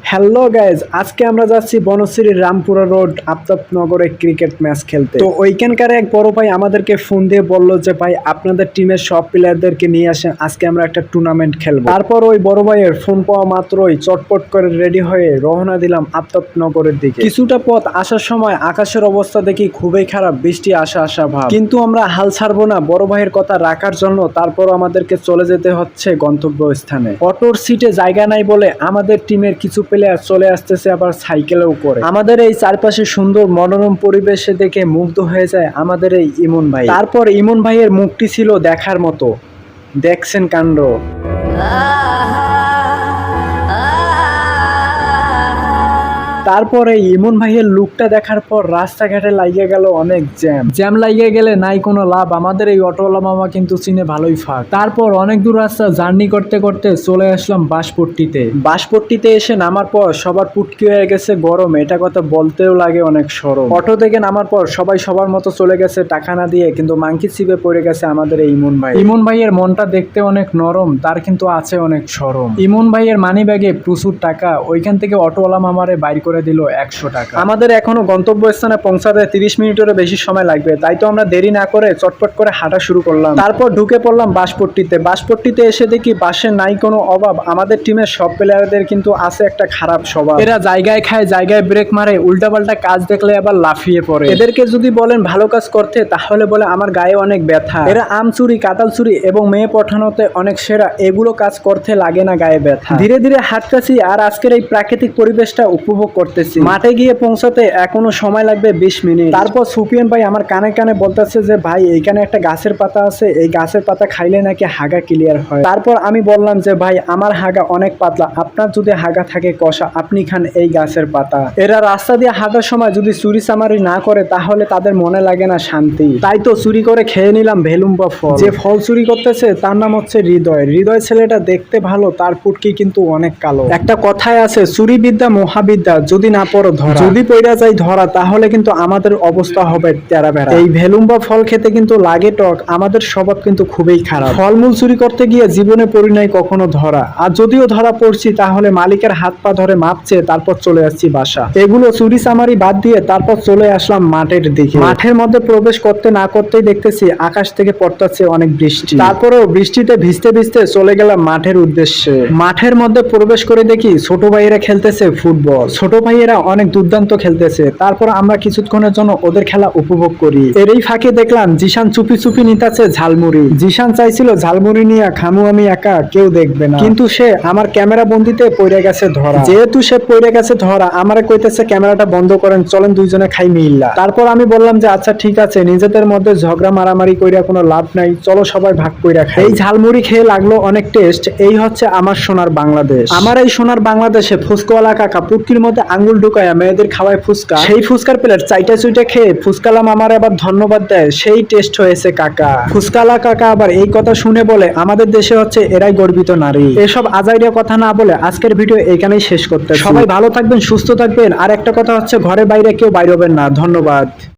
Hello guys, আজকে আমরা যাচ্ছি বনশ্রীর রামপুরা রোড আফতাবনগরে ক্রিকেট ম্যাচ খেলতে। তো ওইখানকার এক বড় ভাই আমাদেরকে ফোন দিয়ে বলল যে ভাই আপনাদের টিমের সব প্লেয়ারদেরকে নিয়ে আসেন, আজকে আমরা একটা টুর্নামেন্ট খেলবো। তারপর ওই বড় ভাইয়ের ফোন পাওয়া মাত্রই চটপট করে রেডি হয়ে রওনা দিলাম আফতাবনগরের দিকে। কিছুটা পথ আসার সময় আকাশের অবস্থা দেখি খুবই খারাপ, বৃষ্টি আসা ভাব, কিন্তু আমরা হাল ছাড়বো না বড় ভাইয়ের কথা রাখার জন্য। তারপর আমাদেরকে চলে যেতে হচ্ছে গন্তব্যস্থানে। অটোর সিটে জায়গা নাই বলে আমাদের টিমের কিছু প্লেয়ার চলে আসতেছে আবার সাইকেলেও করে। আমাদের এই চারপাশে সুন্দর মনোরম পরিবেশে দেখে মুগ্ধ হয়ে যায় আমাদের এই ইমন ভাই। তারপর ইমন ভাইয়ের মুখটি ছিল দেখার মতো, দেখছেন কাণ্ড। তারপরে ইমন ভাইয়ের লুকটা দেখার পর রাস্তাঘাটে লাগিয়ে গেল অনেক জ্যাম লাগিয়ে গেলে নাই কোনো লাভ। আমাদের এই অটোওয়ালা মামা কিন্তু চিনে ভালোই ফাঁক। তারপর অনেক দূর রাস্তা জার্নি করতে করতে চলে আসলাম বাঁশপট্টিতে এসে নামার পর সবার পুটকি হয়ে গেছে গরম, এটা কথা বলতেও লাগে অনেক সরম। অটো থেকে নামার পর সবাই সবার মতো চলে গেছে টাকা না দিয়ে, কিন্তু মাংকি চিপে পড়ে গেছে আমাদের এই ইমন ভাইয়ের মনটা দেখতে অনেক নরম, তার কিন্তু আছে অনেক সরম। ইমন ভাইয়ের মানি ব্যাগে প্রচুর টাকা, ওইখান থেকে অটোওয়ালা মামারে বাইর করে দিল 100 টাকা। আমাদের এখনো গন্তব্যস্থানে পৌঁছাতে 30 মিনিটেরও বেশি সময় লাগবে, তাই তো আমরা দেরি না করে চটপট করে হাঁটা শুরু করলাম। তারপর ঢুকে পড়লাম বাঁশপট্টিতে এসে দেখি বাসে নাই কোনো অভাব। আমাদের টিমের সব প্লেয়ারদের কিন্তু আছে একটা খারাপ স্বভাব, এরা জায়গায় খায়, জায়গায় ব্রেক মারে, উল্টাপাল্টা কাজ দেখলে আবার লাফিয়ে পড়ে। এদেরকে যদি বলেন ভালো কাজ করতে, তাহলে বলে আমার গায়ে অনেক ব্যথা। এরা আম চুরি, কাঁঠাল চুরি এবং মেয়ে পঠানোতে অনেক সেরা, এগুলো কাজ করতে লাগে না গায়ে ব্যথা। ধীরে ধীরে হাঁটতেছি আর আজকের এই প্রাকৃতিক পরিবেশটা উপভোগ করতেছি। মাঠে গিয়ে পৌঁছাতে এখনো সময় লাগবে 20 মিনিট। তারপর সুফিয়ান ভাই আমার কানে বলতেছে যে ভাই এইখানে একটা গাছের পাতা আছে, এই গাছের পাতা খাইলে নাকি হাগা ক্লিয়ার হয়। তারপর আমি বললাম যে ভাই আমার হাগা অনেক পাতলা, আপনার যদি হাগা থাকে কষা, আপনি খান এই গাছের পাতা। এরা রাস্তা দিয়ে হাঁটার সময় যদি চুরি চামারি না করে তাহলে তাদের মনে লাগে না শান্তি, তাই তো চুরি করে খেয়ে নিলাম ভেলুম্বা ফল। যে ফল চুরি করতেছে তার নাম হচ্ছে হৃদয় ছেলেটা দেখতে ভালো, তার পুটকি কিন্তু অনেক কালো। একটা কথায় আছে চুরি বিদ্যা মহাবিদ্যা, যদি না পড়ো ধরা, যদি পড়া যায় ধরা তাহলে কিন্তু আমাদের অবস্থা হবে তেরা বেড়া। এই ভেলুম্বা ফল খেতে কিন্তু লাগে টক, আমাদের স্বভাব কিন্তু খুবই খারাপ। ফলমূল চুরি করতে গিয়ে জীবনে পড়ি নাই কখনো ধরা, আর যদিও ধরা পড়ছি তাহলে মালিকের হাত পা ধরে মাপছে তারপর চলে আসছি বাসা। এগুলো চুরি চামারি বাদ দিয়ে তারপর চলে আসলাম মাঠের দিকে। মাঠের মধ্যে প্রবেশ করতে না করতেই দেখতেছি আকাশ থেকে পড়তেছে অনেক বৃষ্টি। তারপরেও বৃষ্টিতে ভিজতে ভিজতে চলে গেলাম মাঠের উদ্দেশ্যে। মাঠের মধ্যে প্রবেশ করে দেখি ছোট ভাইয়েরা খেলতেছে ফুটবল। ছোট ভাইয়েরা অনেক দুর্দান্ত খেলতেছে। তারপর আমরা কিছুক্ষণের জন্য ওদের খেলা উপভোগ করি। এরই ফাঁকে দেখলাম জিশান চুপি নিতাছে ঝালমুড়ি। জিশান চাইছিল ঝালমুড়ি নিয়ে খামু আমি একা, কেউ দেখবে না, কিন্তু সে আমার ক্যামেরা বন্দিতে পড়ে গেছে ধরা। যেহেতু সে পড়ে গেছে ধরা, আমারে কইতেছে ক্যামেরাটা বন্ধ করেন, চলেন দুইজনে খাই মিল্লা। তারপর আমি বললাম যে আচ্ছা ঠিক আছে, নিজেদের মধ্যে ঝগড়া মারামারি কইরা কোনো লাভ নাই, চলো সবাই ভাগ কইরা খাই। এই ঝালমুড়ি খেয়ে লাগলো অনেক টেস্ট। এই হচ্ছে আমার সোনার বাংলাদেশ। আমার এই সোনার বাংলাদেশে ফুচকাওয়ালা কাকা পুটকির মধ্যে আঙ্গুল ঢুকায়া মেয়েদের খাওয়ায় ফুচকা, সেই ফুচকার প্লেট চাইটা চুইটা খেয়ে ফুচকালাম আমার আবার ধন্যবাদ দেয়, সেই টেস্ট হয়েছে কাকা। ফুচকালা কাকা আবার এই কথা শুনে বলে আমাদের দেশে হচ্ছে এরাই গর্বিত নারী। এসব আজাইরিয়া কথা না বলে আজকের ভিডিও এখানেই শেষ করতে। সবাই ভালো থাকবেন, সুস্থ থাকবেন, আর একটা কথা হচ্ছে ঘরে বাইরে কেউ বাইরে হবেন না। ধন্যবাদ।